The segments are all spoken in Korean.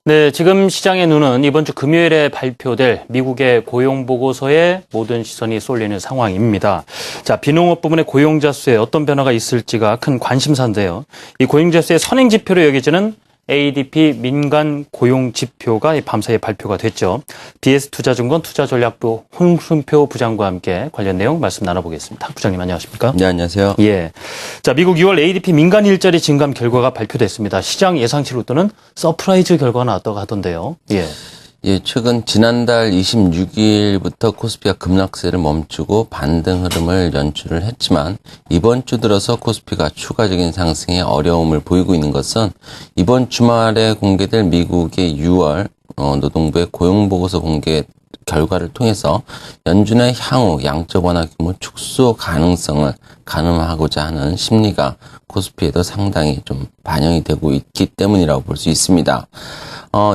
네, 지금 시장의 눈은 이번 주 금요일에 발표될 미국의 고용보고서에 모든 시선이 쏠리는 상황입니다. 자, 비농업 부문의 고용자 수에 어떤 변화가 있을지가 큰 관심사인데요. 이 고용자 수의 선행지표로 여겨지는 ADP 민간 고용지표가 밤사이에 발표가 됐죠. BS투자증권 투자전략부 홍순표 부장과 함께 관련 내용 말씀 나눠보겠습니다. 부장님 안녕하십니까? 네, 안녕하세요. 예. 자, 미국 6월 ADP 민간 일자리 증감 결과가 발표됐습니다. 시장 예상치로부터는 서프라이즈 결과가 나왔다고 하던데요. 예. 예, 최근 지난달 26일부터 코스피가 급락세를 멈추고 반등 흐름을 연출을 했지만 이번 주 들어서 코스피가 추가적인 상승에 어려움을 보이고 있는 것은 이번 주말에 공개될 미국의 6월 노동부의 고용보고서 공개 결과를 통해서 연준의 향후 양적 완화 규모 축소 가능성을 가늠하고자 하는 심리가 코스피에도 상당히 좀 반영이 되고 있기 때문이라고 볼 수 있습니다.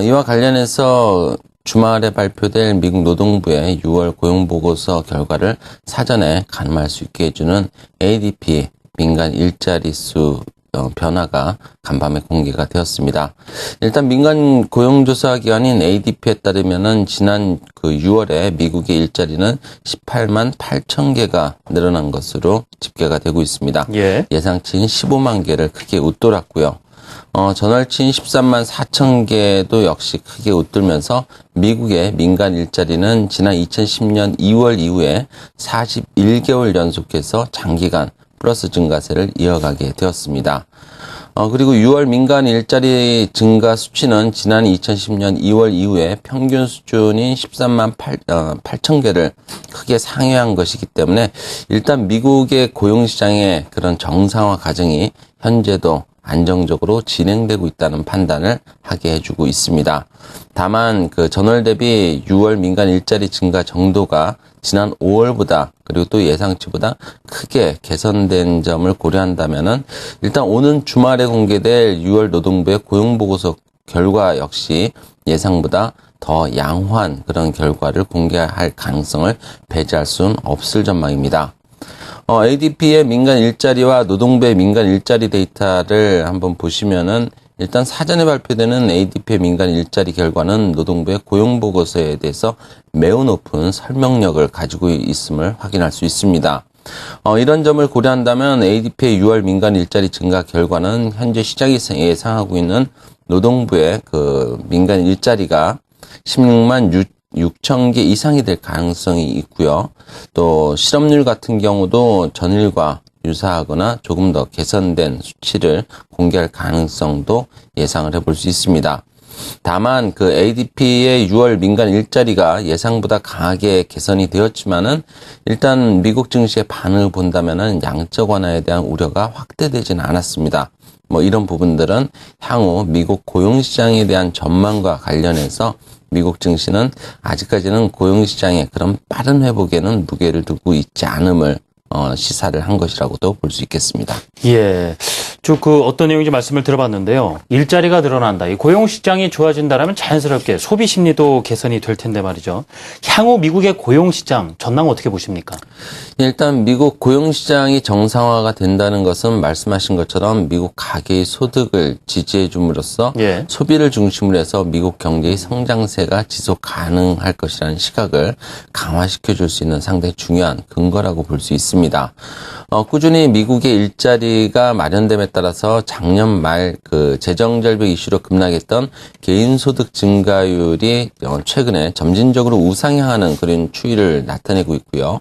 이와 관련해서 주말에 발표될 미국 노동부의 6월 고용보고서 결과를 사전에 가늠할 수 있게 해주는 ADP 민간 일자리 수 변화가 간밤에 공개가 되었습니다. 일단 민간 고용조사 기관인 ADP에 따르면은 지난 6월에 미국의 일자리는 18만 8천 개가 늘어난 것으로 집계가 되고 있습니다. 예. 예상치인 15만 개를 크게 웃돌았고요. 전월치인 13만 4천 개도 역시 크게 웃돌면서 미국의 민간 일자리는 지난 2010년 2월 이후에 41개월 연속해서 장기간 플러스 증가세를 이어가게 되었습니다. 그리고 6월 민간 일자리 증가 수치는 지난 2010년 2월 이후에 평균 수준인 13만 8천 개를 크게 상회한 것이기 때문에 일단 미국의 고용시장의 그런 정상화 과정이 현재도 안정적으로 진행되고 있다는 판단을 하게 해주고 있습니다. 다만 전월 대비 6월 민간 일자리 증가 정도가 지난 5월보다 그리고 또 예상치보다 크게 개선된 점을 고려한다면은 일단 오는 주말에 공개될 6월 노동부의 고용보고서 결과 역시 예상보다 더 양호한 그런 결과를 공개할 가능성을 배제할 수는 없을 전망입니다. ADP의 민간 일자리와 노동부의 민간 일자리 데이터를 한번 보시면은 일단 사전에 발표되는 ADP의 민간 일자리 결과는 노동부의 고용보고서에 대해서 매우 높은 설명력을 가지고 있음을 확인할 수 있습니다. 이런 점을 고려한다면 ADP의 6월 민간 일자리 증가 결과는 현재 시장이 예상하고 있는 노동부의 민간 일자리가 16만 6천 개 이상이 될 가능성이 있고요. 또 실업률 같은 경우도 전일과 유사하거나 조금 더 개선된 수치를 공개할 가능성도 예상을 해볼 수 있습니다. 다만 ADP의 6월 민간 일자리가 예상보다 강하게 개선이 되었지만은 일단 미국 증시의 반응을 본다면은 양적 완화에 대한 우려가 확대되지는 않았습니다. 이런 부분들은 향후 미국 고용시장에 대한 전망과 관련해서 미국 증시는 아직까지는 고용시장의 그런 빠른 회복에는 무게를 두고 있지 않음을 시사를 한 것이라고도 볼 수 있겠습니다. 예. 쭉 어떤 내용인지 말씀을 들어봤는데요. 일자리가 늘어난다. 이 고용시장이 좋아진다라면 자연스럽게 소비 심리도 개선이 될 텐데 말이죠. 향후 미국의 고용시장 전망 어떻게 보십니까? 일단 미국 고용시장이 정상화가 된다는 것은 말씀하신 것처럼 미국 가계의 소득을 지지해 줌으로써 예. 소비를 중심으로 해서 미국 경제의 성장세가 지속 가능할 것이라는 시각을 강화시켜 줄 수 있는 상당히 중요한 근거라고 볼 수 있습니다. 꾸준히 미국의 일자리가 마련됨에 따라서 작년 말 재정절벽 이슈로 급락했던 개인소득 증가율이 최근에 점진적으로 우상향하는 그런 추이를 나타내고 있고요.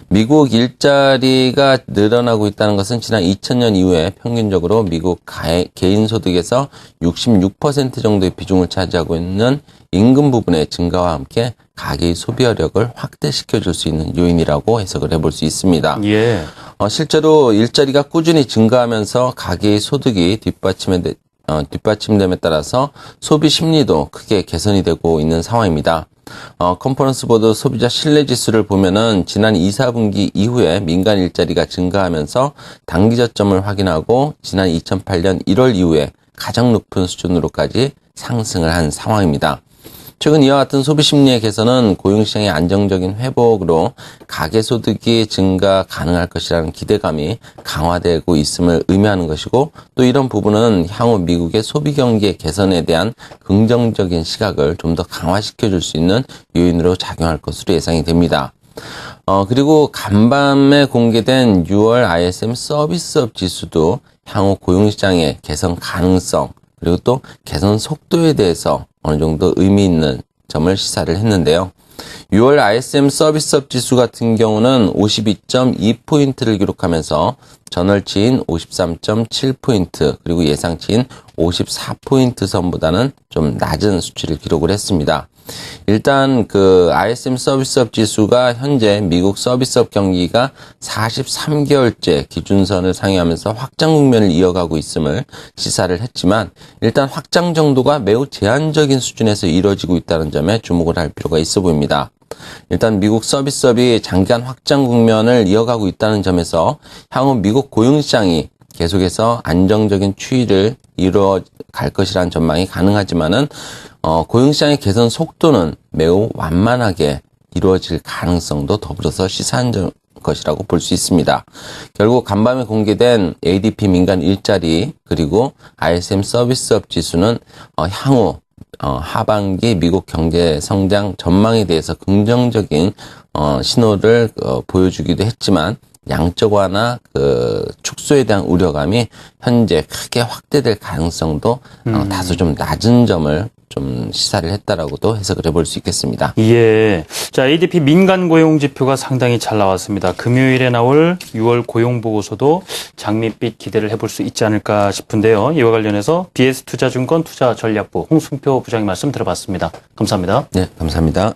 미국 일자리가 늘어나고 있다는 것은 지난 2000년 이후에 평균적으로 미국 개인소득에서 66% 정도의 비중을 차지하고 있는 임금 부분의 증가와 함께 가계의 소비력을 확대시켜 줄 수 있는 요인이라고 해석을 해볼 수 있습니다. 예. 실제로 일자리가 꾸준히 증가하면서 가계의 소득이 뒷받침됨에 따라서 소비 심리도 크게 개선이 되고 있는 상황입니다. 컨퍼런스 보드 소비자 신뢰 지수를 보면은 지난 2, 4분기 이후에 민간 일자리가 증가하면서 단기 저점을 확인하고 지난 2008년 1월 이후에 가장 높은 수준으로까지 상승을 한 상황입니다. 최근 이와 같은 소비 심리의 개선은 고용시장의 안정적인 회복으로 가계소득이 증가 가능할 것이라는 기대감이 강화되고 있음을 의미하는 것이고, 또 이런 부분은 향후 미국의 소비 경기의 개선에 대한 긍정적인 시각을 좀 더 강화시켜줄 수 있는 요인으로 작용할 것으로 예상이 됩니다. 그리고 간밤에 공개된 6월 ISM 서비스업 지수도 향후 고용시장의 개선 가능성, 그리고 또 개선 속도에 대해서 어느 정도 의미 있는 점을 시사를 했는데요. 6월 ISM 서비스업 지수 같은 경우는 52.2포인트를 기록하면서 전월치인 53.7포인트, 그리고 예상치인 54포인트 선보다는 좀 낮은 수치를 기록을 했습니다. 일단 그 ISM 서비스업 지수가 현재 미국 서비스업 경기가 43개월째 기준선을 상회하면서 확장 국면을 이어가고 있음을 시사를 했지만, 일단 확장 정도가 매우 제한적인 수준에서 이루어지고 있다는 점에 주목을 할 필요가 있어 보입니다. 일단 미국 서비스업이 장기간 확장 국면을 이어가고 있다는 점에서 향후 미국 고용시장이 계속해서 안정적인 추이를 이루어갈 것이라는 전망이 가능하지만은 고용시장의 개선 속도는 매우 완만하게 이루어질 가능성도 더불어서 시사한 것이라고 볼 수 있습니다. 결국 간밤에 공개된 ADP 민간 일자리 그리고 ISM 서비스업 지수는 향후 하반기 미국 경제 성장 전망에 대해서 긍정적인 신호를 보여주기도 했지만, 양적 완화 축소에 대한 우려감이 현재 크게 확대될 가능성도 다소 좀 낮은 점을 좀 시사를 했다라고도 해석을 해볼 수 있겠습니다. 예. 자, ADP 민간 고용 지표가 상당히 잘 나왔습니다. 금요일에 나올 6월 고용 보고서도 장밋빛 기대를 해볼 수 있지 않을까 싶은데요. 이와 관련해서 BS투자증권 투자전략부 홍승표 부장님 말씀 들어봤습니다. 감사합니다. 네, 감사합니다.